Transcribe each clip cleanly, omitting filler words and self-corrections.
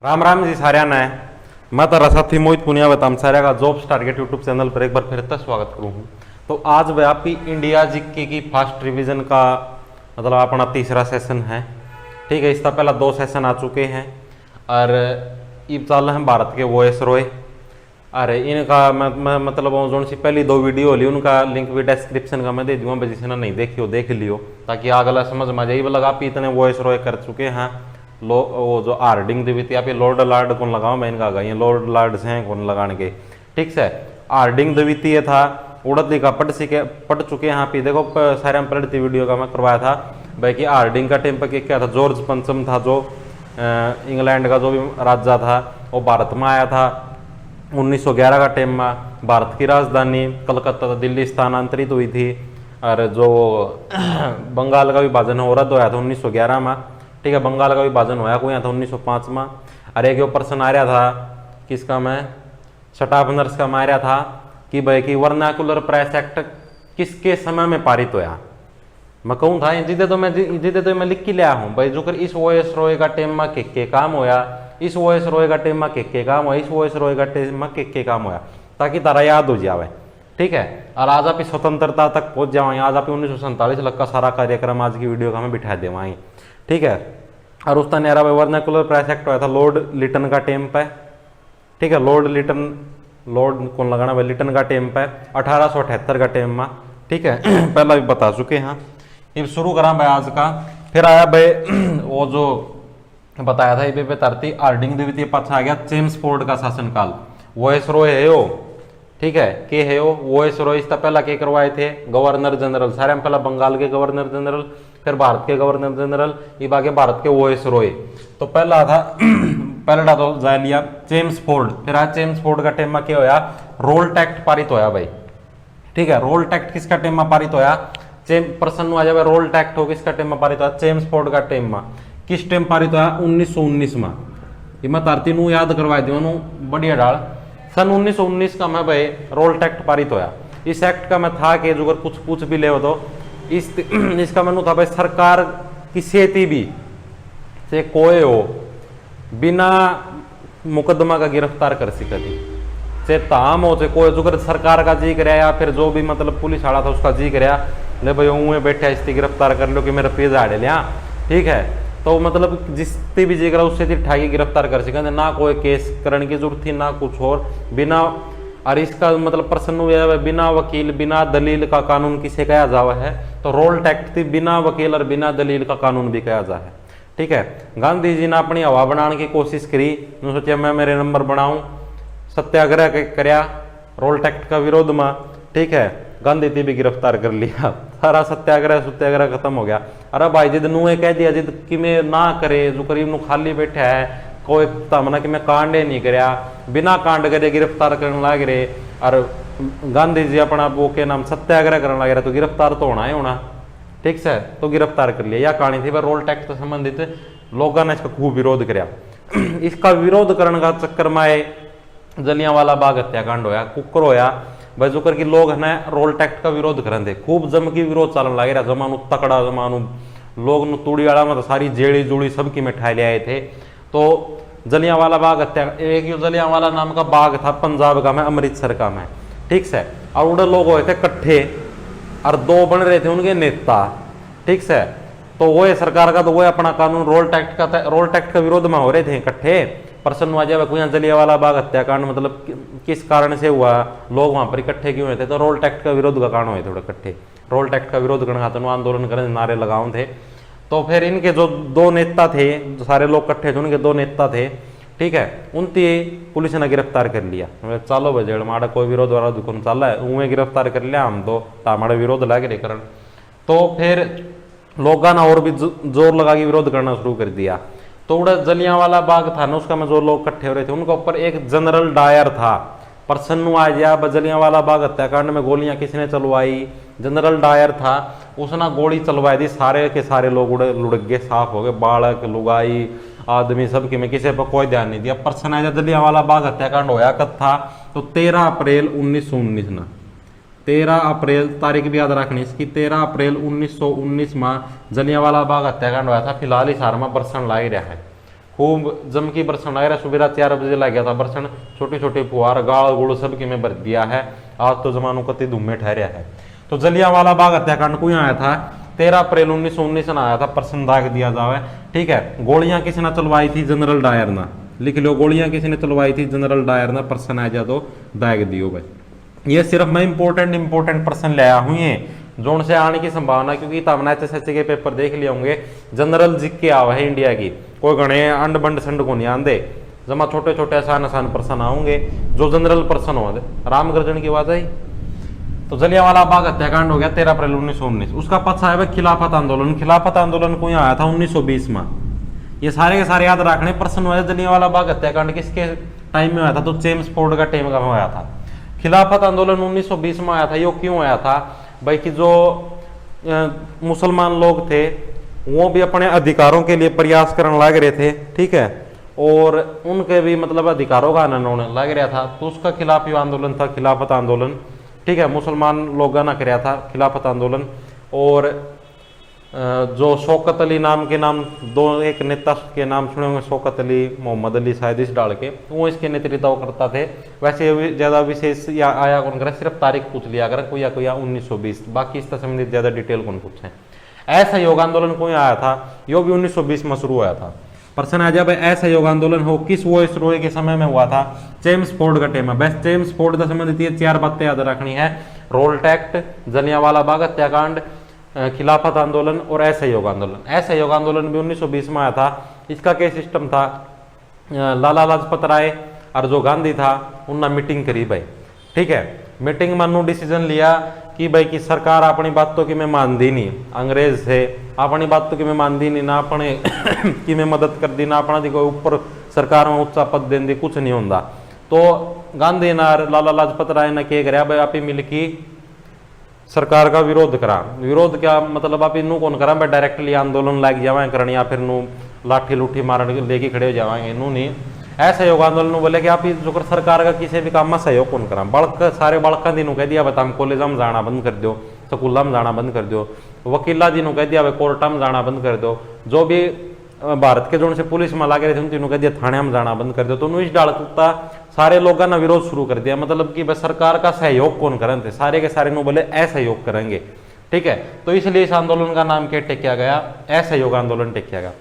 राम राम जी साऱ्या ने मैं तो साथी मोहित पुनिया बताम साऱ्या का जॉब्स टारगेट यूट्यूब चैनल पर एक बार फिर से स्वागत करूँ हूँ। तो आज वह आपकी इंडिया जीके की फास्ट रिवीजन का मतलब अपना तीसरा सेशन है। ठीक है, इसका पहला 2 सेशन आ चुके हैं और अब चल रहे हैं भारत के वॉइस रॉय। अरे इनका मतलब जो सी पहली 2 वीडियो होली उनका लिंक भी डिस्क्रिप्शन का मैं दे दूंगा, जिसने नहीं देखी हो देख लियो ताकि अगला समझ में आ जाए। लगा आप इतने वॉइस रॉय कर चुके हैं वो जो हार्डिंग दी थी आप लॉर्ड लार्ड कौन लगाओ मैं इनका गई लॉर्ड लार्ड से कौन लगाने के। ठीक से हार्डिंग द्वितीय था उड़द का पढ़ चुके हैं। यहाँ पे देखो सारे हम पढ़ती वीडियो का मैं करवाया था भाई कि हार्डिंग का टेम्पर क्या था। जॉर्ज पंचम था जो इंग्लैंड का जो भी राजा था वो भारत में आया था 1911 का टाइम में। भारत की राजधानी कलकत्ता दिल्ली स्थानांतरित हुई थी और जो बंगाल का विभाजन हो रहा था 1911 में। ठीक है, बंगाल का विभाजन होया कोई था 1905 में। अरे एक प्रश्न आ रहा था किसका मैं स्टाफनर्स का मारा था कि भाई कि वर्नाकुलर प्रेस एक्ट किसके समय में पारित होया। मैं कहूँ था जिदे तो मैं लिख के लिया हूँ भाई जो कर इस वॉइस रॉय का टाइम में के काम होया, इस वॉइस रॉय का टाइम में के काम होया, इस वॉइस रॉय का टाइम में के काम होया ताकि तारा याद हो जावे। ठीक है, और आज आप स्वतंत्रता तक पहुंच जावाएं। आज आप 1947 लग का सारा कार्यक्रम आज की वीडियो का हमें बिठा देवाएं। ठीक है, और उसका नेरा वर्नाकुलर प्रेस एक्ट हुआ था लॉर्ड लिटन का टेम पे। ठीक है, लॉर्ड कौन लगाना भाई लिटन का टेम पे 1878 का टेम में। ठीक है, पहला भी बता चुके हैं। अब शुरू करा भाई आज का। फिर आया भाई वो जो बताया था ये पे तरती हार्डिंग द्वितीय पक्ष आ गया चेम्सफोर्ड का शासनकाल। वॉइस रॉय है वो। ठीक है, के है वो वॉइस रॉय। इसका पहला के करवाए थे गवर्नर जनरल। सारे पहला बंगाल के गवर्नर जनरल, फिर भारत के गवर्नर जनरल, ये आगे भारत के वॉइस रॉय। तो पहला था पहला तो जा लिया चेम्सफोर्ड। फिर आज चेम्सफोर्ड का टेम में क्या होया रोल्ट एक्ट पारित होया भाई। ठीक है, रोल्ट एक्ट किसका टेम में पारित होया प्रश्न आ जाए रोल्ट एक्ट हो किसका टेम में पारित होया चेम्सफोर्ड का टेम में। किस टेम पारित होया 1919 में। ये मैं तारती नु याद करवा दियो बढ़िया डाल। सन 1919 का मैं भाई रोल्ट एक्ट पारित होया। इस एक्ट का मैं था कि जो अगर कुछ पूछ भी ले हो तो इसका मैनू था भाई सरकार किसी भी से कोई हो बिना मुकदमा का गिरफ्तार कर सके थी। चाहे ताम हो चाहे कोई जो कर सरकार का जी कराया या फिर जो भी मतलब पुलिस वाला था उसका जी कराया ले भाई उन्हें बैठा इसकी गिरफ्तार कर लो कि मेरा पेज आड़े लिया। ठीक है, तो मतलब जिससे भी जी करा उससे थी ठाई गिरफ्तार कर सके ना कोई केस करने की जरूरत थी ना कुछ और बिना। और इसका मतलब प्रश्न हुआ है बिना वकील बिना दलील का कानून किसे कहा जावा है तो रोल्ट एक्ट थी बिना वकील और बिना दलील का कानून भी कहा जा है। ठीक है, गांधी जी ने अपनी हवा बनाने की कोशिश करी। सोचा मैं मेरे नंबर बनाऊं सत्याग्रह करया रोल्ट एक्ट का विरोध में। ठीक है, गांधी जी भी गिरफ्तार कर लिया। सारा सत्याग्रह खत्म हो गया। अरे भाई जिद नुए कह दिया जिद कि मैं ना करे जो करीब नु खाली बैठा है कोई तमना कि मैं कांडे नहीं करया बिना कांड करे गिरफ्तार करने लग रहे। और गांधी जी अपना वो के नाम सत्याग्रह करने लग रहा तो गिरफ्तार तो होना ही होना। ठीक से तो गिरफ्तार कर लिया। यह कहानी थी रोल्ट एक्ट से संबंधित लोगों ने इसका खूब विरोध कराया। इसका विरोध करने का चक्कर में जलियांवाला बाग हत्याकांड होया कुकर होया भाई जो कर लोग है ना रोल्ट एक्ट का विरोध करें थे खूब जम की विरोध चलन लग रहा जमानु तकड़ा जमानु लोग तूड़ी वाला में तो सारी जेड़ी जुड़ी सबकी मिठाई ले आए थे। तो जलियांवाला बाग हत्या एक जलियांवाला नाम का बाग था पंजाब का में अमृतसर का में। ठीक से और उड़े लोग हुए थे इकट्ठे और 2 बन रहे थे उनके नेता। ठीक से तो वो सरकार का तो वो अपना कानून रोल्ट एक्ट का विरोध में हो रहे थे इकट्ठे। प्रश्न आ जाए कोई जलियांवाला बाग हत्याकांड मतलब किस कारण से हुआ लोग वहां पर इकट्ठे क्यों हुए थे तो रोल्ट एक्ट का विरोध का कारण हुए थोड़े इकट्ठे। रोल्ट एक्ट का विरोध करने खातर आंदोलन करने नारे लगाओ थे। तो फिर इनके जो 2 नेता थे जो सारे लोग इकट्ठे थे उनके 2 नेता थे। ठीक है, उनती पुलिस ने गिरफ्तार कर लिया। चलो भाई जेड़ माड़ा कोई विरोध वाला दुकान चल है उन्हें गिरफ्तार कर लिया हम तो हमारा विरोध लग रहे करण। तो फिर लोगों ने और भी जोर लगा के विरोध करना शुरू कर दिया। तो उड़ा जलियांवाला बाग था ना उसका में जो लोग इकट्ठे हो रहे थे उनके ऊपर एक जनरल डायर था। प्रश्न आ गया जलियांवाला बाग हत्याकांड में गोलियां किसने चलवाई जनरल डायर था उसने गोली चलवाई थी। सारे के सारे लोग उड़े लुढ़क गए साफ हो गए बालक लुगाई आदमी सबके में किसी पर कोई ध्यान नहीं दिया। प्रश्न आया जलियांवाला बाग हत्याकांड होया कब था तो 13 अप्रैल 1919 ना 13 अप्रैल तारीख भी याद रखनी इसकी 13 अप्रैल 1919 में जलियांवाला बाग हत्याकांड हुआ था। फिलहाल हिसार में बरसन ला ही रहा है। खूब जम की बरसन आ रहा, सुबह 4 बजे लग गया था बरसन, छोटी छोटी फुहार गाल गुड़ सब की में भर दिया है। आज तो जमानों कति धूमे ठहरिया है। तो जलियांवाला बाग हत्याकांड को आया था 13 अप्रैल 1919 में आया था, प्रश्न दाग दिया जावे। ठीक है, गोलियां किसने चलवाई थी? जनरल डायर ने। लिख लो, गोलियां किसने चलवाई थी? जनरल डायर ने। प्रश्न आ जा तो दाग दियो भाई। ये सिर्फ मैं इंपोर्टेंट प्रश्न ले आया हूँ ये, जोन से आने की संभावना, क्योंकि तमना एच के पेपर देख लिए होंगे। जनरल जी के आवा है इंडिया की, कोई गणे अंड बंड संड को नहीं आंदे, जमा छोटे छोटे आसान प्रश्न आऊंगे जो जनरल प्रश्न हो। राम गर्जन की बात आई। तो जलियांवाला बाग हत्याकांड हो गया 13 अप्रैल 1919। उसका पक्ष है खिलाफत आंदोलन। खिलाफत आंदोलन को यहाँ आया था 1920 में। ये सारे के सारे याद रखने प्रश्न हुआ। जलियांवाला बाग हत्याकांड किसके टाइम में आया था? तो चेम्सफोर्ड का टाइम का आया था। खिलाफत आंदोलन 1920 में आया था। यो क्यों आया था भाई? कि जो मुसलमान लोग थे वो भी अपने अधिकारों के लिए प्रयास करने लग रहे थे। ठीक है, और उनके भी मतलब अधिकारों का हनन होने लग रहा था, तो उसका खिलाफ ये आंदोलन था, खिलाफत आंदोलन। ठीक है, मुसलमान लोगों ने कराया था खिलाफत आंदोलन। और जो शौकत अली नाम के नाम दो एक नेता के नाम सुने होंगे, शौकत अली, मोहम्मद अली शायद इस डाल के, वो इसके नेतृत्व करता थे। वैसे ज़्यादा विशेष या आया कौन करे, सिर्फ तारीख पूछ लिया करे कोई या 1920, बाकी इससे संबंधित ज़्यादा डिटेल कौन पूछे। असहयोग आंदोलन को आया था, यो भी 1920 में शुरू हुआ था। प्रश्न आ जाए असहयोग आंदोलन हो किस वायसरॉय के समय में हुआ था? चेम्सफोर्ड का टाइम है। बस चेम्सफोर्ड से संबंधित ये 4 बातें याद रखनी है: रोल्ट एक्ट, जलियांवाला बाग हत्याकांड, खिलाफत आंदोलन और असहयोग आंदोलन। असहयोग आंदोलन भी 1920 में आया था। इसका क्या सिस्टम था? लाला लाजपत राय और जो गांधी था उनने मीटिंग करी भाई। ठीक है, मीटिंग में डिसीजन लिया कि भाई की सरकार अपनी बातों की मैं मानती नहीं, अंग्रेज से अपनी बातों की मैं मानती नहीं, ना अपने की मैं मदद कर दी, ना अपना दी कोई ऊपर सरकार में उच्चा पद दें दी, कुछ नहीं होता। तो गांधी ना लाला लाजपत राय ने क्या कराया भाई, आप ही मिलकी सरकार का विरोध करा। विरोध क्या मतलब? आप इनू कौन करा भाई, डायरेक्टली आंदोलन लग जावे करने या फिर नू लाठी लूठी मारने लेके खड़े हो जाएंगे, नू नहीं। असहयोग आंदोलन बोले कि आप जो सरकार का किसी भी काम में सहयोग कौन करा। बड़क सारे बड़का दिनों कह दिया बता कॉलेज में जाना बंद कर दो, स्कूल में जाना बंद कर दो, वकीला दिनों कह दिया कोर्ट में जाना बंद कर दो, जो भी भारत के जो से पुलिस में लगे रहे थे उन तीनों कह दिया थाने में जाना बंद कर दो। तो इस डालता सारे लोगों ने विरोध शुरू कर दिया, मतलब कि बस सरकार का सहयोग कौन करें थे, सारे के सारे नो बोले असहयोग करेंगे। ठीक है, तो इसलिए इस आंदोलन का नाम क्या टेकिया गया? असहयोग आंदोलन टेकिया गया।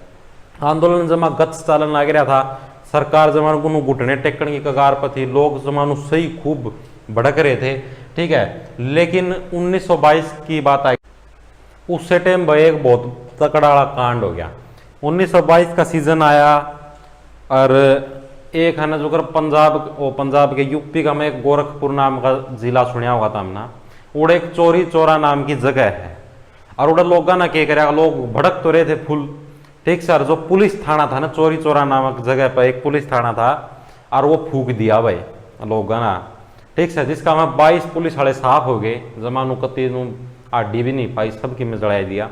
आंदोलन जमा गत्स चालन लग रहा था, सरकार जमानों को घुटने टेकने की कगार पर थी, लोग जमानों सही खूब भड़क रहे थे। ठीक है, लेकिन 1922 की बात आई, उससे टाइम भाई एक बहुत तकड़ा कांड हो गया। 1922 का सीजन आया और एक है ना जो कर पंजाब के यूपी का में एक गोरखपुर नाम का जिला सुनिया होगा था हमने, उड़े एक चोरी चोरा नाम की जगह है। और उड़ा लोगों ने क्या कराया, लोग भड़क तो रहे थे फुल। ठीक सर, जो पुलिस थाना था ना चोरी चोरा नामक जगह पर एक पुलिस थाना था, और वो फूक दिया भाई लोगों ना। ठीक सर, जिसका मैं 22 पुलिस वाले साफ हो गए, जमानू कती आडी भी नहीं पाई, सबकी में जड़ा दिया।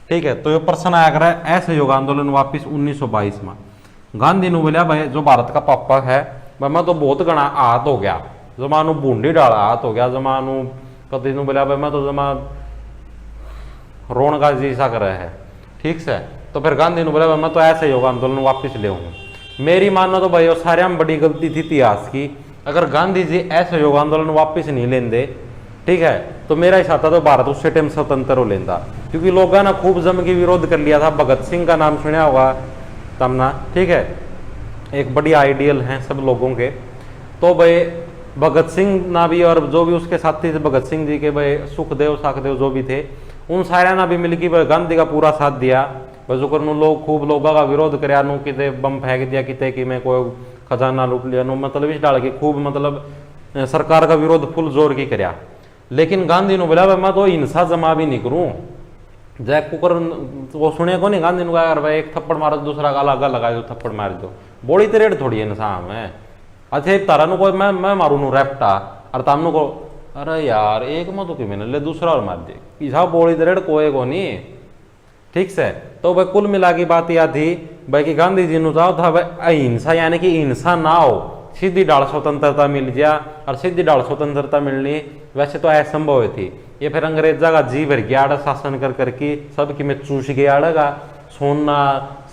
ठीक है, तो ये प्रश्न आया कर असहयोग आंदोलन वापिस 1922 में। गांधी ने बोलिया भाई जो भारत का पापा है भाई, मैं तो बहुत गणा आहत हो गया, जमानू बूंदी डाला आहत हो गया, जमानू कती बोलिया भाई मैं तो जमा रोन का जी सा कर है। ठीक से, तो फिर गांधी ने बोला मैं तो असहयोग आंदोलन वापस ले हूँ। मेरी मानो तो भाई सारे में बड़ी गलती थी इतिहास की। अगर गांधी जी असहयोग आंदोलन वापस नहीं लेंदे, ठीक है, तो मेरा हिसाब था तो भारत उस टाइम स्वतंत्र हो लेता, क्योंकि लोगों ने खूब जम के विरोध कर लिया था। भगत सिंह का नाम सुना होगा तमना। ठीक है, एक बड़ी आइडियल हैं सब लोगों के। तो भाई भगत सिंह ना भी और जो भी उसके साथी थे भगत सिंह जी के भाई सुखदेव साखदेव जो भी थे, उन सारे ना भी मिलकर गांधी का पूरा साथ दिया। बजुकर लोग खूब लोगों का विरोध कराया, नु किते बम फेंक दिया, किते कि मैं कोई खजाना लूट लिया, नु मतलब इस डाल के खूब मतलब सरकार का विरोध फुल जोर की कराया। लेकिन गांधी ने बोला मैं तो हिंसा जमा भी नहीं करूं। जय कुकर वो सुने को नहीं, गांधी ने कहा भाई एक थप्पड़ मारो दूसरा गाला गल लगा दो, थप्पड़ मार दो, बोली तेरेड थोड़ी है इंसान में। अच्छा तारा नु को मैं मारू नु रैप्टा और तामनु को अरे यार एक मत की मैंने ले दूसरा और मार दे, इसा बोली तेरेड कोई को नहीं। ठीक से, तो भाई कुल मिला की बात यह थी भाई कि गांधी जी ने चाहो था भाई अहिंसा, यानी कि हिंसा ना हो, सीधी डाल स्वतंत्रता मिल गया। और सीधी डाल स्वतंत्रता मिलनी वैसे तो असंभव थी। ये फिर अंग्रेजा का जी भर गया शासन कर करके, सबकी में चूस गया, सोना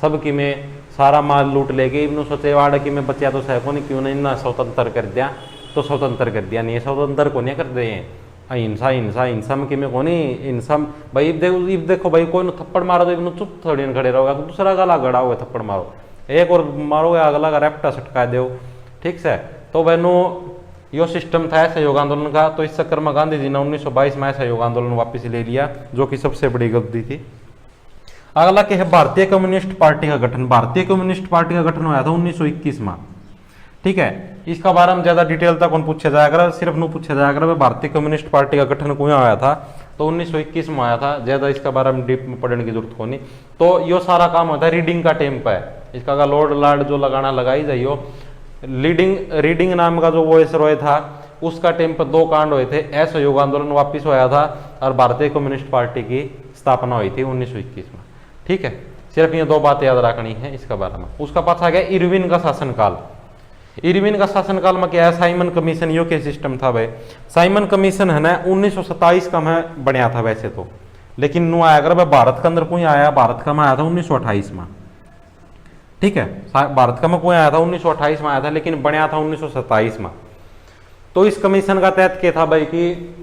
सबकी में सारा माल लूट लेके इन्हों सोचे वाड़ा कि मैं बच्चा तो सह को नहीं क्यों नहीं ना स्वतंत्र कर दिया, तो स्वतंत्र कर दिया नहीं, स्वतंत्र को नहीं कर दे हिंसा हिंसा हिंसा में कि मैं को नहीं हिंसा भाई देखो भाई कोई थप्पड़ मारो तो इन्हों चुप थोड़ी न खड़े रहोगा, दूसरा गला गड़ा हुआ थप्पड़ मारो, एक और मारोगे अगला का रेपटा सटका दो, ठीक से। तो बहनों यो सिस्टम था सहयोग आंदोलन का। तो इस चक्कर में गांधी जी ने 1922 में सहयोग आंदोलन वापस ले लिया, जो कि सबसे बड़ी गलती थी। अगला क्या है, भारतीय कम्युनिस्ट पार्टी का गठन। भारतीय कम्युनिस्ट पार्टी का गठन हुआ था 1921 में, ठीक है। इसका बारे में ज्यादा डिटेल तक कौन पूछा जाएगा, सिर्फ नु पूछा जाएगा भारतीय कम्युनिस्ट पार्टी का गठन क्यों आया था, तो 1921 में आया था। ज्यादा इसका बारे में डीप में पढ़ने की जरूरत को नहीं। तो यो सारा काम होता है रीडिंग का टेम्प है, इसका का लोड लाड जो लगाना लगाई जाइयो। रीडिंग नाम का जो वॉइसरॉय था उसका टेम्प 2 कांड हुए थे, असहयोग आंदोलन वापिस होया था और भारतीय कम्युनिस्ट पार्टी की स्थापना हुई थी 1921 में, ठीक है। सिर्फ ये 2 बातें याद रखनी है इसका बारे में। उसका पाछा गया इरविन का शासनकाल। इरविन का शासनकाल में क्या है, साइमन कमीशन यो के सिस्टम था भाई। साइमन कमीशन है ना 1927 का में बनया था वैसे तो, लेकिन नु आया अगर भारत के अंदर कोई आया, भारत का में आया था 1928 में, ठीक है। भारत का में कोई आया था 1928 में आया था, लेकिन बनया था 1927 में। तो इस कमीशन का तहत क्या था भाई कि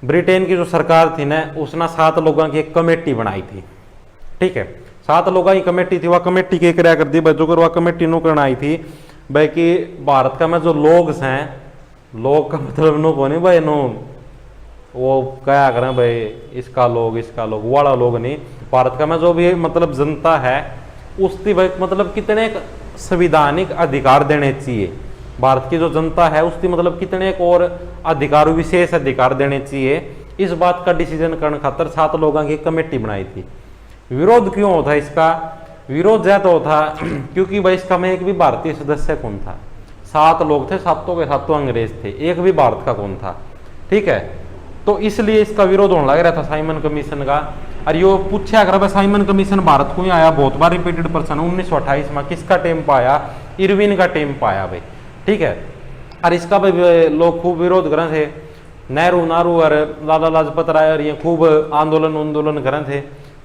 ब्रिटेन की जो सरकार थी ना उसने 7 लोगों की एक कमेटी बनाई थी, ठीक है। 7 लोगों की कमेटी थी, वह कमेटी के क्या कर दी भाई, जो वह कमेटी नो करना आई थी भाई कि भारत का में जो लोग हैं, लोग का मतलब नो को नहीं भाई नो वो क्या करें भाई इसका लोग वाला लोग नहीं, भारत का में जो भी मतलब जनता है उसकी भाई मतलब कितने संविधानिक अधिकार देने चाहिए, भारत की जो जनता है उसकी मतलब कितने और अधिकार विशेष अधिकार देने चाहिए, इस बात का डिसीजन करने खातर 7 लोगों की कमेटी बनाई थी। विरोध क्यों होता इसका, विरोध ज्यादा होता क्योंकि भाई इसका में एक भी भारतीय सदस्य कौन था, 7 लोग थे, 7 के 7 अंग्रेज थे, एक भी भारत का कौन था, ठीक है। तो इसलिए इसका विरोध होने लग रहा था साइमन कमीशन का। और यो पूछा अगर साइमन कमीशन भारत को ही आया, बहुत बार रिपीटेड पर्सन 1928 में किसका टेम्प आया, इरविन का टेम्प आया भाई, ठीक है। और इसका भाई लोग खूब विरोध कर रहे थे, नेहरू नारू और लाला लाजपत राय और ये खूब आंदोलन कर रहे थे।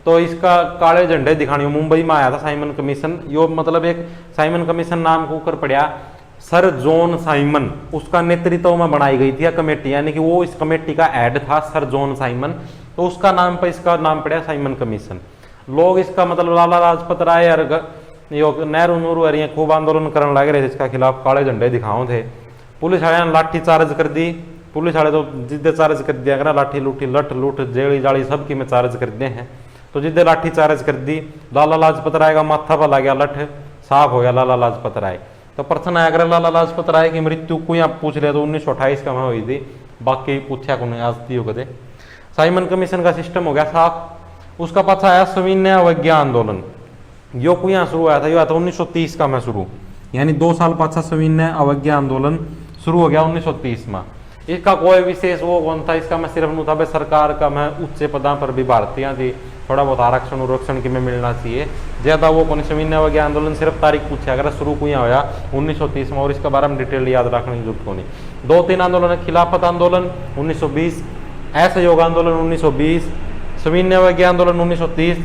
तो इसका काले झंडे दिखाने मुंबई में आया था साइमन कमीशन। यो मतलब एक साइमन कमीशन नाम को ऊपर पड़ा सर जॉन साइमन, उसका नेतृत्व में बनाई गई थी कमेटी, यानी कि वो इस कमेटी का हेड था सर जॉन साइमन, तो उसका नाम पर इसका नाम पड़ा साइमन कमीशन। लोग इसका मतलब लाला लाजपत राय और नेहरू नूरू और ये खूब आंदोलन करने लगे रहे, इसका खिलाफ काले झंडे दिखाओ थे। पुलिस वाले ने लाठी चार्ज कर दी, पुलिस वाले तो जिद्दे चार्ज कर दिया करा, लाठी लूठी लठ लूट जेड़ी जाड़ी सबकी में चार्ज कर दिए हैं। तो जिद्दे लाठी चार्ज कर दी, लाला लाजपत राय का माथा पर लग गया लठ, साफ हो गया लाला लाजपत राय। तो प्रश्न आया अगर लाला लाजपत राय की मृत्यु को आप पूछ रहे तो 1928 का में हुई थी, बाकी पूछा को नहीं आज दी कदे। साइमन कमीशन का सिस्टम हो गया साफ। उसका पाछा आया सविनय अवज्ञा आंदोलन, यो को यहाँ शुरू आया था, यो आया था 1930 का में शुरू, यानी 2 साल पाछा सविनय अवज्ञा आंदोलन शुरू हो गया 1930 में। इसका कोई विशेष वो कौन था, इसका मैं सिर्फ था सरकार का मैं उच्च पदा पर भी भारतीय थी, थोड़ा बहुत आरक्षण उरक्षण की में मिलना चाहिए, ज्यादा वो कौन सविनय अवज्ञा आंदोलन सिर्फ तारीख पूछा अगर शुरू को यहाँ होया 1930 में, और इसके बारे में डिटेल याद रखने की जरूरत को नहीं। 2-3 आंदोलन, खिलाफत आंदोलन 1920, असहयोग आंदोलन 1920, सविनय अवज्ञा आंदोलन 1930।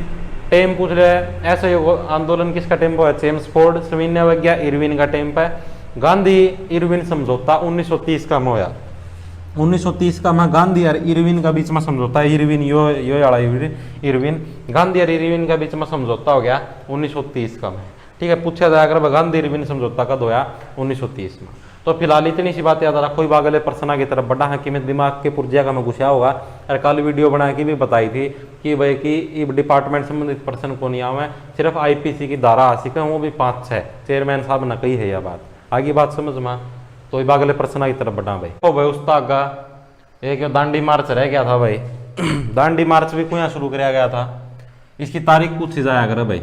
टेम पूछ रहे हैं, असहयोग आंदोलन किसका टेम्पो है, चेम्सफोर्ड, सविनय अवज्ञा इरविन का टेम्प है। गांधी इरविन समझौता 1930 का में होया, 1930 का में गांधी और इरविन का बीच में समझौता है, इरविन यो इरविन, गांधी और इरविन का बीच में समझौता हो गया 1930 का में, ठीक है। पूछा जाए अगर गांधी इरविन समझौता कब होया 1930 में। तो फिलहाल इतनी सी बात याद रखो, अगले प्रश्न की तरफ बढ़ा है कि मैं दिमाग के पुर्जिया का मैं घुसा होगा। और कल वीडियो बना के भी बताई थी कि भाई कि डिपार्टमेंट संबंधित प्रश्न को नहीं आवे, सिर्फ आईपीसी की धारा आसिक है, वो भी 5-6 चेयरमैन साहब ने कही है यह बात, आगे बात समझ में। तो अगले प्रश्न की तरफ बढ़ा भाई। तो भाई उसका आगा एक दांडी मार्च रह गया था भाई, दांडी मार्च भी क्यों शुरू किया गया था, इसकी तारीख पूछी जाए अगर भाई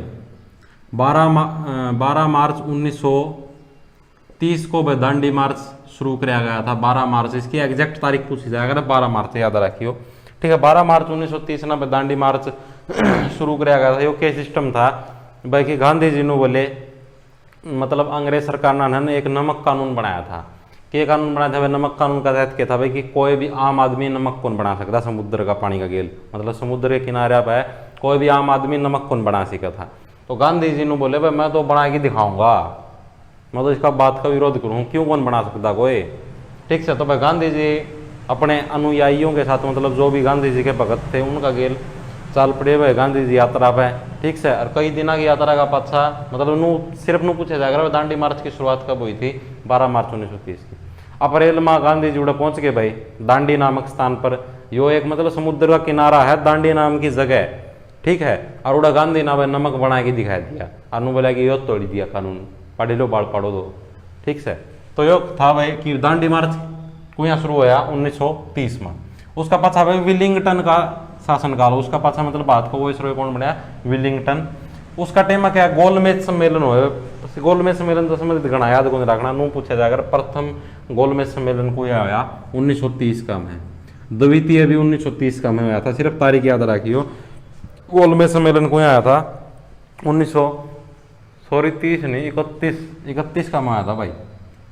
12 मार्च 1930 को भाई दांडी मार्च शुरू किया गया था, 12 मार्च, इसकी एग्जैक्ट तारीख पूछी जाए अगर 12 मार्च याद रखियो, ठीक है। 12 मार्च 1930 ना भाई दांडी मार्च शुरू किया गया था। यो क्या सिस्टम था भाई कि गांधी जी ने बोले मतलब अंग्रेज सरकार ने एक नमक कानून बनाया था। क्या कानून बनाया था भाई, नमक कानून का तहत क्या था भाई कि कोई भी आम आदमी नमक कौन बना सकता, समुद्र का पानी का गेल मतलब समुद्र के किनारे पर कोई भी आम आदमी नमक कौन बना सका था। तो गांधी जी ने बोले भाई मैं तो बना के दिखाऊंगा, मैं तो इसका बात का विरोध करूँ, क्यों कौन बना सकता कोई। ठीक से। तो भाई गांधी जी अपने अनुयायियों के साथ मतलब जो भी गांधी जी के भगत थे उनका गेल चाल पड़े हुए गांधी जी यात्रा पे। ठीक से। और कई दिनों की यात्रा का पाछा मतलब नू सिर्फ नू पूछा जाएगा दांडी मार्च की शुरुआत कब हुई थी, 12 मार्च 1930 की। अप्रैल माह गांधी जी उड़े पहुंच गए भाई दांडी नामक स्थान पर। यो एक मतलब समुद्र का किनारा है, दांडी नाम की जगह। ठीक है। और उड़ा गांधी ना भाई नमक बना के दिखा दिया, अनु बोला कि यो तोड़ दिया कानून, पढ़ लो बाढ़ पढ़ो दो। ठीक से। तो यो था भाई कि दांडी मार्च को यहाँ शुरू हुआ 1930 में। उसका पाछा भाई विलिंगटन का शासनकाल, उसका पाछा मतलब भारत को वो इसरो कौन बनाया, विलिंगटन। उसका टेम क्या है, गोलमेज सम्मेलन हो। गोलमेज सम्मेलन तो समझ गणा याद को रखना, नू पूछा जाएगा प्रथम गोलमेज सम्मेलन को यह आया 1930 का में, द्वितीय भी 1930 का में आया था, सिर्फ तारीख याद रखियो। गोलमेज सम्मेलन को आया था 30 नहीं 31 का में आया था भाई।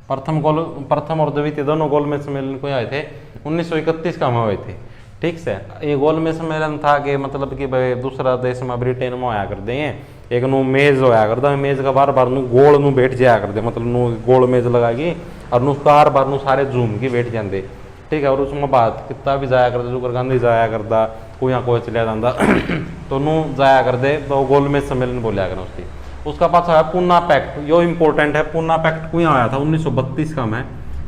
प्रथम और द्वितीय दोनों गोलमेज सम्मेलन को आए थे 1931 का में हुए थे। ठीक से। ये गोलमेज सम्मेलन था कि मतलब कि भाई दूसरा देश में ब्रिटेन में आया कर दें, एक नू मेज होया करता, मेज का बार बार नू गोल नू बैठ जाया करते, मतलब नू गोल मेज लगाएगी और नू बार बार नू सारे झूम के बैठ जाते। ठीक है। और उसमें बात कितना भी जाया करते, जो गांधी जाया करता, कोई यहाँ कोई चलिया जाता तो नू जाया कर दे, तो गोलमेज सम्मेलन बोलिया कर उसकी। उसका पाछा है पूना पैक्ट, यो इंपॉर्टेंट है। पूना पैक्ट को यहाँ आया था 1932 का में,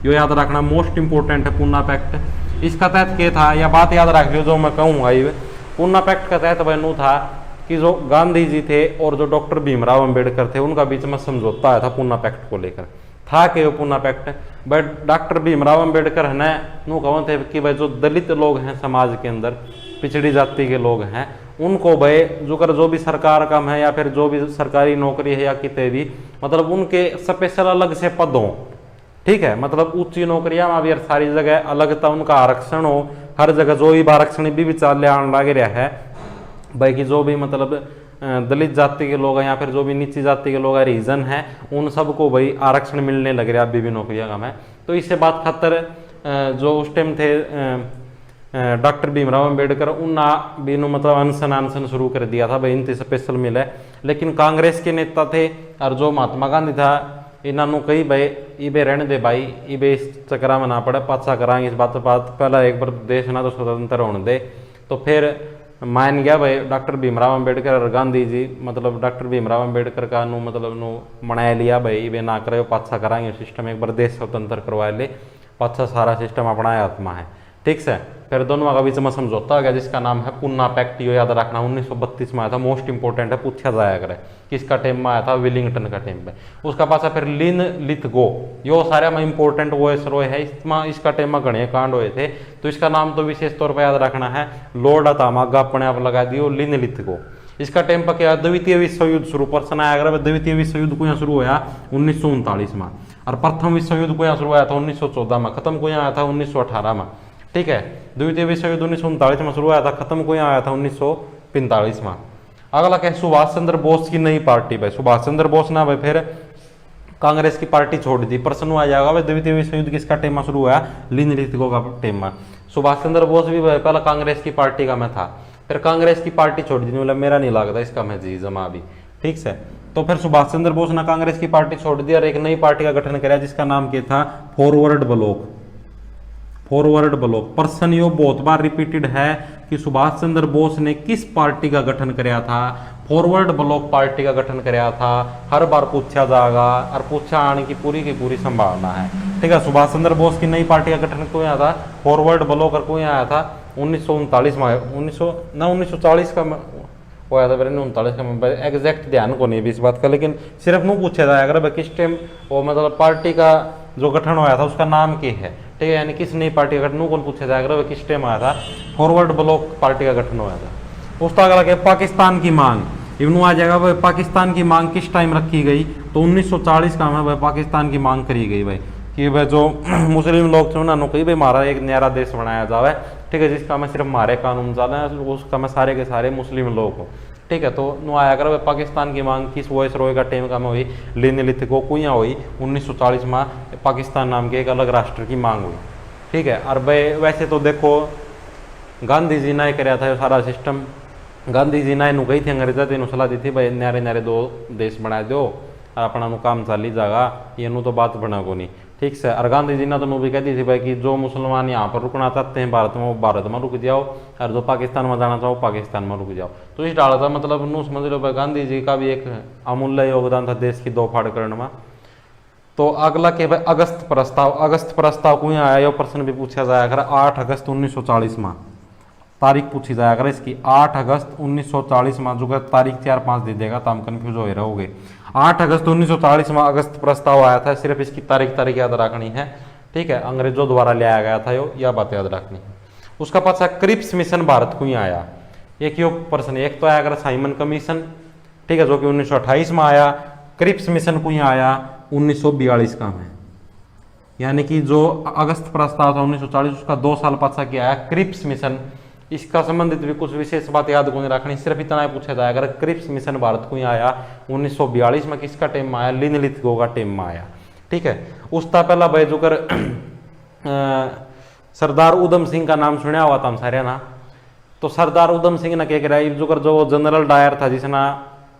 यो याद रखना मोस्ट इंपोर्टेंट है पूना पैक्ट। इसका तहत क्या था, यह बात याद रख लो जो मैं कहूँगा। ये पूना पैक्ट का तहत बनू था कि जो गांधी जी थे और जो डॉक्टर भीमराव अंबेडकर थे उनका बीच में समझौता आया था पूना पैक्ट को लेकर। था कि वो Poona pact but doctor Bhimrao Ambedkar है ना, नू कहो थे कि भाई जो दलित लोग हैं समाज के अंदर, पिछड़ी जाति के लोग हैं, उनको भाई जो भी सरकार काम है या फिर जो भी सरकारी नौकरी है या कितने भी मतलब उनके स्पेशल अलग से पद हों। ठीक है। मतलब ऊंची नौकरियां में भी सारी जगह अलग था, उनका आरक्षण हो, हर जगह जो भी आरक्षण भी विचार ले आने लग रहा है भाई कि जो भी मतलब दलित जाति के लोग हैं या फिर जो भी नीची जाति के लोग हैं, रीजन है, उन सबको भाई आरक्षण मिलने लग रहा है अभी भी नौकरियां का में। तो इससे बात खातर जो उस टाइम थे डॉक्टर भीमराव अंबेडकर उन भी मतलब अनशन शुरू कर दिया था भाई इनसे स्पेशल मिले। लेकिन कांग्रेस के नेता थे और जो महात्मा गांधी था इन्होंने कही भाई इबे रहने दे भाई, इबे इस चक्रा में ना पड़े, पाछा कराएंगे इस बात पहला एक बार देश ना तो स्वतंत्र होने दे। तो फिर मान गया भाई डॉक्टर भीमराव अंबेडकर और गांधी जी, मतलब डॉक्टर भीमराव अंबेडकर का नु मतलब नु मनाया लिया भाई इबे ना करे, पाछा कराएंगे सिस्टम, एक बार देश स्वतंत्र करवा ले, पाछा सारा सिस्टम अपना आत्मा है। ठीक से। फिर दोनों का बीच में समझौता हो गया जिसका नाम है पूना पैक्ट। यो याद रखना 1932 में आया था, मोस्ट इंपोर्टेंट है, पूछा जाया करे किसका टेम में आया था, विलिंगटन का टेम पे। उसका पासा फिर लिन लिथगो, यो सारे में इंपॉर्टेंट वो रोय है, इसका टेम में गणे कांड हुए थे। तो इसका नाम तो विशेष तौर पर याद रखना है, लॉर्ड अतामागा अपने आप लगा दियो लिन लिथगो। इसका टेम पर क्या, द्वितीय विश्व युद्ध शुरू पर्सन आया अगर द्वितीय विश्व युद्ध को यहाँ शुरू हुआ 1939 में, और प्रथम विश्व युद्ध को यहाँ शुरू हुआ था 1914 में, खत्म को यहाँ आया था 1918 में। ठीक है। द्वितीय विश्व युद्ध 1939 में शुरू हुआ था, खत्म को यहाँ आया था 1945 में। अगला क्या, सुभाष चंद्र बोस की नई पार्टी भाई। सुभाष चंद्र बोस ना भाई फिर कांग्रेस की पार्टी छोड़ दी। प्रश्न आ जाएगा भाई द्वितीय विश्व युद्ध किसका टेम में शुरू हुआ, लिन लिथगो का टेम में। सुभाष चंद्र बोस भी पहला कांग्रेस की पार्टी का मैं था, फिर कांग्रेस की पार्टी छोड़ दी, मतलब मेरा नहीं लगता इसका मैं जी जमा भी। ठीक से। तो फिर सुभाष चंद्र बोस ने कांग्रेस की पार्टी छोड़ दी और एक नई पार्टी का गठन किया जिसका नाम क्या था, फॉरवर्ड ब्लॉक। Forward block. प्रश्न यो बहुत बार रिपीटेड है कि सुभाष चंद्र बोस ने किस पार्टी का गठन किया था, फॉरवर्ड ब्लॉक पार्टी का गठन किया था। हर बार पूछा जाएगा और पूछा आने की पूरी संभावना है। ठीक है। सुभाष चंद्र बोस की नई पार्टी का गठन क्यों आया था, फॉरवर्ड ब्लॉक और क्यों आया था 1939 में, 1940 का वो आया था, 1939 का एग्जैक्ट ध्यान को नहीं भी इस बात का, लेकिन सिर्फ नू पूछा जाएगा अगर किस टाइम वो मतलब पार्टी का जो गठन हुआ था उसका नाम क्या है। ठीक है। यानी किस नई पार्टी का गठन कौन पूछा जाएगा किस टाइम आया था, फॉरवर्ड ब्लॉक पार्टी का गठन हुआ था। उसका अगला क्या, पाकिस्तान की मांग। इवनू आ जाएगा भाई पाकिस्तान की मांग किस टाइम रखी गई, तो 1940 का में भाई पाकिस्तान की मांग करी गई भाई कि भाई जो मुस्लिम लोग थे उन्होंने कही भाई हमारा एक नया देश बनाया जाए। ठीक है। जिसका मैं सिर्फ हमारे कानून चल रहे हैं, उसका मैं सारे के सारे मुस्लिम लोग हो। ठीक है। तो नु आया कर पाकिस्तान की मांग किस वॉइस रोय का टेम का में हुई, लिन लिथगो को यहाँ हुई 1940 में, पाकिस्तान नाम के एक अलग राष्ट्र की मांग हुई। ठीक है। और भाई वैसे तो देखो गांधी जी ने कराया था सारा सिस्टम, गांधी जी ना इनू कही थी अंग्रेजा तेन सलाह दी थी भाई न्यारे न्यारे दो देश बना दो और अपना नु काम चाली जागा ये नु तो बात बना को नहीं ठीक से। और गांधी जी ने तो भी कह दी थी भाई कि जो मुसलमान यहाँ पर रुकना चाहते हैं भारत में वो भारत में रुक जाओ और जो पाकिस्तान में जाना चाहो पाकिस्तान में रुक जाओ। तो इस डाला था मतलब नू समझ लो भाई गांधी जी का भी एक अमूल्य योगदान था देश की दो फाड़ करने में। तो अगला के भाई अगस्त प्रस्ताव को यहाँ आया ये प्रश्न भी पूछा जाया कर 8 अगस्त 1940 में तारीख पूछी जाया कर इसकी 8 अगस्त 1940 में जो कि तारीख 4-5 दे देगा तो हम कन्फ्यूज हो रहोगे। 8 अगस्त 1940 में अगस्त प्रस्ताव आया था, सिर्फ इसकी तारीख याद रखनी है ठीक है। अंग्रेजों द्वारा लाया गया था यो यह बात याद रखनी है। उसका पाछा क्रिप्स मिशन भारत को ही आया एक यो प्रश्न एक तो आया अगर साइमन कमीशन ठीक है जो कि 1928 में आया। क्रिप्स मिशन को ही आया 1942 का में यानी कि जो अगस्त प्रस्ताव था 1940 उसका 2 साल पाछा किया आया क्रिप्स मिशन। इसका संबंधित भी कुछ विशेष बात याद को नहीं रखनी, सिर्फ इतना ही पूछा जाएगा अगर क्रिप्स मिशन भारत को ही आया 1942 में किसका टीम में आया लिन लिथगो का टीम में आया ठीक है। उसका पहला भाई जो कर सरदार उधम सिंह का नाम सुना हुआ था हम सारे ना। तो सरदार उधम सिंह ने क्या करा जो कर जो जनरल डायर था जिसना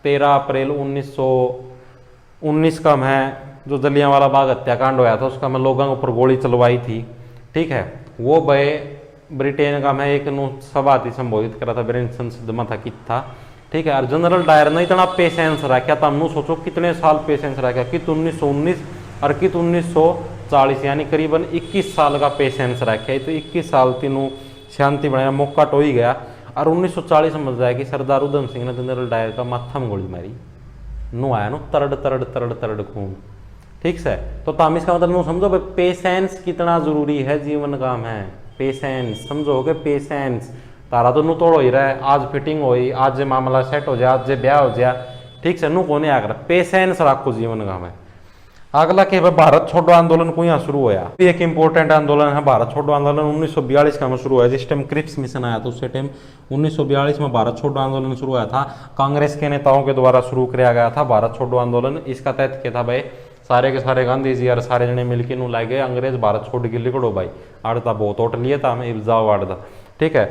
13 अप्रैल 1919 का है जो जलियांवाला बाग हत्याकांड होया था उसका मैं लोगों के ऊपर गोली चलवाई थी ठीक है। वो भाई ब्रिटेन का मैं एक सभा थी संबोधित करा था ब्रिटेन संसद में था कि था ठीक है। और जनरल डायर ने इतना पेशेंस रखा था हम सोचो कितने साल पेशेंस रखा कित 1919 और कित 1940 यानी करीबन 21 साल का पेशेंस रखा है। तो 21 साल तीनों शांति बनाया मौका तो ही गया और 1940 समझ जाए कि सरदार उधम सिंह ने जनरल डायर का माथा में गोली मारी नु आया नो तरड़ खून ठीक से। तो ताम इसका मतलब नु समझो भाई पेशेंस कितना जरूरी है जीवन का है पेशेंस समझोगे पेशेंस तारा तो नु तोड़ ही रहा है आज फिटिंग होई आज जे मामला सेट हो जाए आज जे ब्याह हो जाए ठीक से नु को नहीं आकर पेशेंस रखो जीवन का में। अगला के भारत छोड़ो आंदोलन को यहाँ शुरू होया एक इंपॉर्टेंट आंदोलन है भारत छोड़ो आंदोलन 1942 का में शुरू हुआ जिस टाइम क्रिप्स मिशन आया था उस टाइम 1942 में भारत छोड़ो आंदोलन शुरू हुआ था। कांग्रेस के नेताओं के द्वारा शुरू किया गया था भारत छोड़ो आंदोलन। इसका तहत क्या था भाई सारे के सारे गांधी जी और सारे जने मिलकर नु लाए गए अंग्रेज भारत छोड़ के लिखड़ो भाई आड़ता बहुत ओट लिए था हमें इब्जाओ आड़ता ठीक है।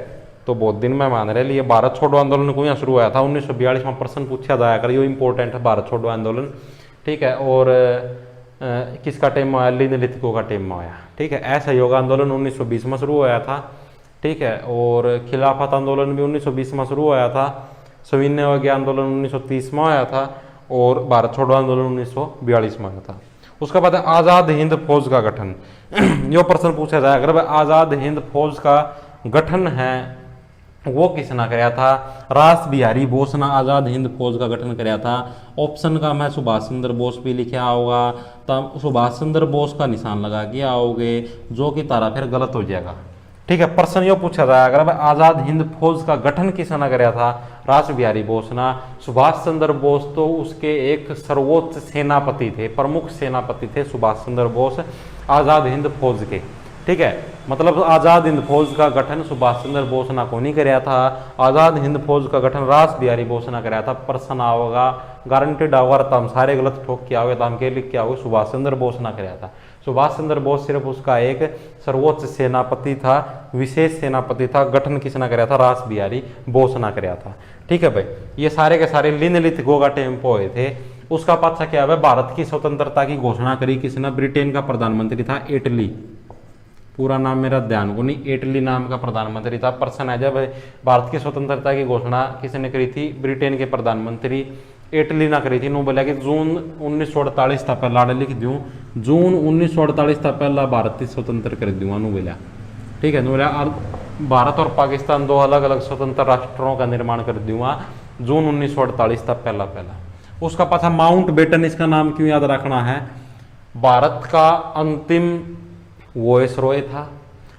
तो बहुत दिन में मान रहे लिए भारत छोड़ो आंदोलन को यहाँ शुरू हुआ था 1942 में प्रश्न पूछा जाया कर यो इंपॉर्टेंट है भारत छोड़ो आंदोलन ठीक है। और किसका टीम में आया लिन लिथगो का टीम में आया ठीक है। असहयोग आंदोलन 1920 में शुरू हुआ था ठीक है। और खिलाफत आंदोलन भी 1920 में शुरू हुआ था। सविनय आंदोलन 1930 में आया था और भारत छोड़ो आंदोलन 1942 में आया था। उसके बाद आज़ाद हिंद फौज का गठन यो प्रश्न पूछा जाए अगर आज़ाद हिंद फौज का गठन है वो किसने कराया था रास बिहारी बोस ने आज़ाद हिंद फौज का गठन कराया था। ऑप्शन का मैं सुभाष चंद्र बोस भी लिखा होगा तब सुभाष चंद्र बोस का निशान लगा के आओगे जो कि तारा फिर गलत हो जाएगा ठीक है। प्रश्न यो पूछा जाए अगर आज़ाद हिंद फौज का गठन किसने कराया था रास बिहारी बोस ना। सुभाष चंद्र बोस तो उसके एक सर्वोच्च सेनापति थे प्रमुख सेनापति थे सुभाष चंद्र बोस आज़ाद हिंद फौज के ठीक है। मतलब आज़ाद हिंद फौज का गठन सुभाष चंद्र बोस ने को नहीं कराया था आज़ाद हिंद फौज का गठन रास बिहारी बोस ने कराया था। प्रश्न आओगा गारंटेड आओगा तो हम सारे गलत ठोक के आओगे तो हम के लिख के आओगे सुभाष चंद्र बोस ने कराया था। सुभाष चंद्र बोस सिर्फ उसका एक सर्वोच्च सेनापति था विशेष सेनापति था गठन किसने कराया था रास बिहारी बोस ने कराया था ठीक है भाई। ये सारे के सारे लिन लिथगो का टेम्पो हुए थे। उसका पाछा क्या है भारत की स्वतंत्रता की घोषणा करी किसने ब्रिटेन का प्रधानमंत्री था इटली पूरा नाम मेरा ध्यान को नहीं इटली नाम का प्रधानमंत्री था। प्रश्न है जब भारत की स्वतंत्रता की घोषणा किसने करी थी ब्रिटेन के प्रधानमंत्री इटली ना करी थी। नो बोला कि जून 1948 था पहला लिख दूँ जून 1948 था पहला भारत की स्वतंत्र कर दूंगा नो बोला ठीक है। नो बोला भारत और पाकिस्तान दो अलग अलग स्वतंत्र राष्ट्रों का निर्माण कर दूंगा जून 1948 था पहला। उसका पाछा माउंट बेटन इसका नाम क्यों याद रखना है भारत का अंतिम वॉयसरॉय था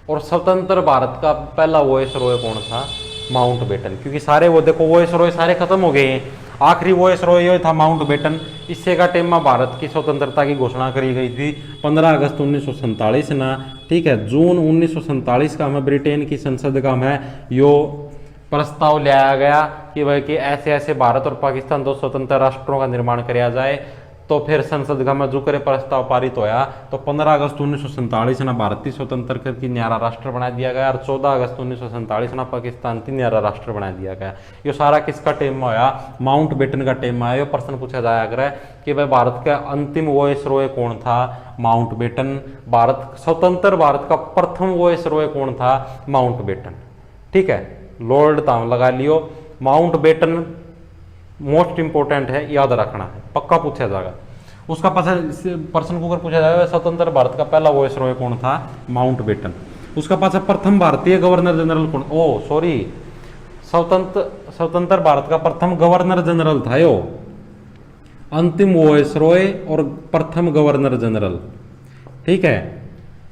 और स्वतंत्र भारत का पहला वॉयसरॉय कौन था माउंट बेटन क्योंकि सारे वो देखो वॉयसरॉय सारे खत्म हो गए हैं आखिरी वॉयसरॉय ये था माउंट बेटन। इससे का टाइम में भारत की स्वतंत्रता की घोषणा करी गई थी 15 अगस्त 1947 ना ठीक है। जून 1947 का हमें ब्रिटेन की संसद का हमें यो प्रस्ताव लाया गया कि भाई कि ऐसे ऐसे भारत और पाकिस्तान दो स्वतंत्र राष्ट्रों का निर्माण किया जाए तो फिर संसद का में जो करे प्रस्ताव पारित होया तो 15 अगस्त 1947 ना भारत की स्वतंत्र करके न्यारा राष्ट्र बना दिया गया और 14 अगस्त 1947 ना पाकिस्तान की न्यारा राष्ट्र बना दिया गया। ये सारा किसका टेम में होया? माउंट बेटन का टेम में आया। प्रश्न पूछा जाया करे कि भाई भारत का अंतिम वॉइसरॉय कौन था? Mount batten. भारत स्वतंत्र भारत का प्रथम वॉइसरॉय कौन था? Mountbatten. ठीक है, लॉर्ड ताम लगा लियो। माउंट बेटन मोस्ट इंपोर्टेंट है, याद रखना है, पक्का पूछा जाएगा। उसका प्रश्न को अगर पूछा जाएगा स्वतंत्र भारत का पहला वॉइसरॉय कौन था? Mountbatten. उसका पास प्रथम भारतीय गवर्नर जनरल कौन? ओ सॉरी, स्वतंत्र भारत का प्रथम गवर्नर जनरल था यो, अंतिम वॉइसरॉय और प्रथम गवर्नर जनरल। ठीक है,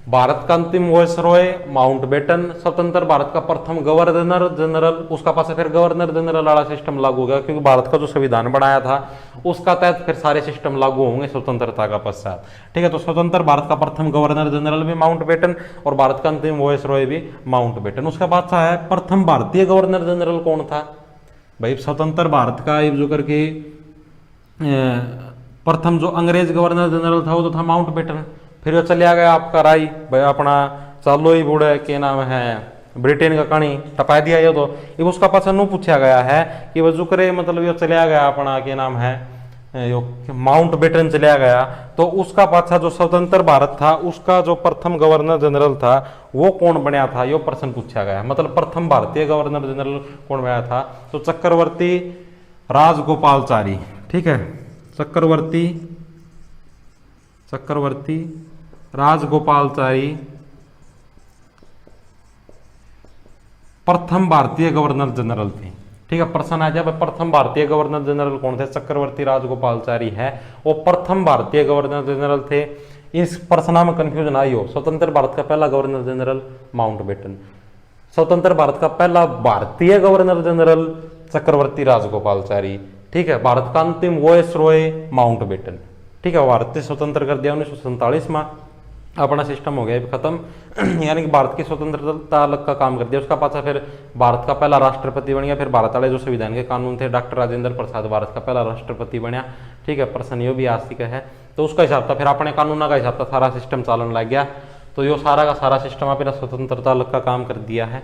भारत का अंतिम वॉइसरॉय माउंट बेटन, स्वतंत्र भारत का प्रथम गवर्नर जनरल। उसका पास फिर गवर्नर जनरल वाला सिस्टम लागू हो गया क्योंकि भारत का जो संविधान बनाया था उसका तहत फिर सारे सिस्टम लागू होंगे स्वतंत्रता का पश्चात। ठीक है, तो स्वतंत्र भारत का प्रथम गवर्नर जनरल भी माउंट बेटन और भारत का अंतिम वॉइसरॉय भी माउंट बेटन। उसका बाद है प्रथम भारतीय गवर्नर जनरल कौन था? भाई स्वतंत्र भारत का जो करके प्रथम जो अंग्रेज गवर्नर जनरल था वो तो था माउंट बेटन। फिर वो चलिया गया आपका राय भाई अपना चालो ही बूढ़े के नाम है ब्रिटेन का कहानी टपा दिया ये तो ये उसका पास नु पूछा गया है कि वो जुकरे मतलब ये चलिया गया अपना के नाम है यो माउंट बेटन चलिया गया तो उसका पाछा जो स्वतंत्र भारत था उसका जो प्रथम गवर्नर जनरल था वो कौन बनया था? यो प्रश्न पूछा गया। मतलब प्रथम भारतीय गवर्नर जनरल कौन बनया था? तो चक्रवर्ती राजगोपालचारी। ठीक है, चक्रवर्ती राजगोपालचारी प्रथम भारतीय गवर्नर जनरल थे। ठीक है, प्रश्न आ जाए प्रथम भारतीय गवर्नर जनरल कौन थे? चक्रवर्ती राजगोपालचारी है, वो प्रथम भारतीय गवर्नर जनरल थे। इस प्रश्न में कंफ्यूजन आई हो। स्वतंत्र भारत का पहला गवर्नर जनरल माउंट बेटन, स्वतंत्र भारत का पहला भारतीय गवर्नर जनरल चक्रवर्ती राजगोपालचारी। ठीक है, भारत का अंतिम वॉइसरॉय माउंट बेटन। ठीक है, भारत से स्वतंत्र कर दिया 1947 में, अपना सिस्टम हो गया खत्म यानी कि भारत की स्वतंत्रता अलग का काम कर दिया। उसका पाछा फिर भारत का पहला राष्ट्रपति बन गया। फिर भारत वाले जो संविधान के कानून थे डॉक्टर राजेंद्र प्रसाद भारत का पहला राष्ट्रपति बनया। ठीक है, प्रश्न यो भी आस्तिक है तो उसका हिसाब था फिर अपने कानून का हिसाब था सारा सिस्टम चालन लग गया। तो यो सारा का सारा सिस्टम अपना स्वतंत्रता अलग का काम कर दिया है।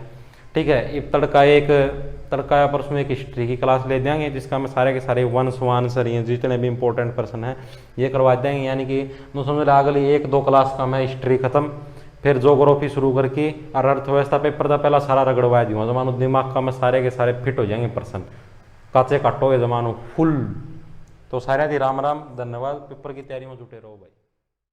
ठीक है, एक तड़का या परसों एक हिस्ट्री की क्लास ले देंगे जिसका मैं सारे के सारे वंश वांसर ये जितने भी इंपॉर्टेंट पर्सन हैं ये करवा देंगे। यानी कि नो समझ रहे अगली 1-2 क्लास का मैं हिस्ट्री खत्म फिर जोग्राफी शुरू करके और अर्थव्यवस्था पेपर का पहला सारा रगड़वा दूंगा। जमानो दिमाग का मैं सारे के सारे फिट हो जाएंगे पर्सन, काचे काटोगे जमानो फुल। तो सारे दी राम राम, धन्यवाद। पेपर की तैयारी में जुटे रहो भाई।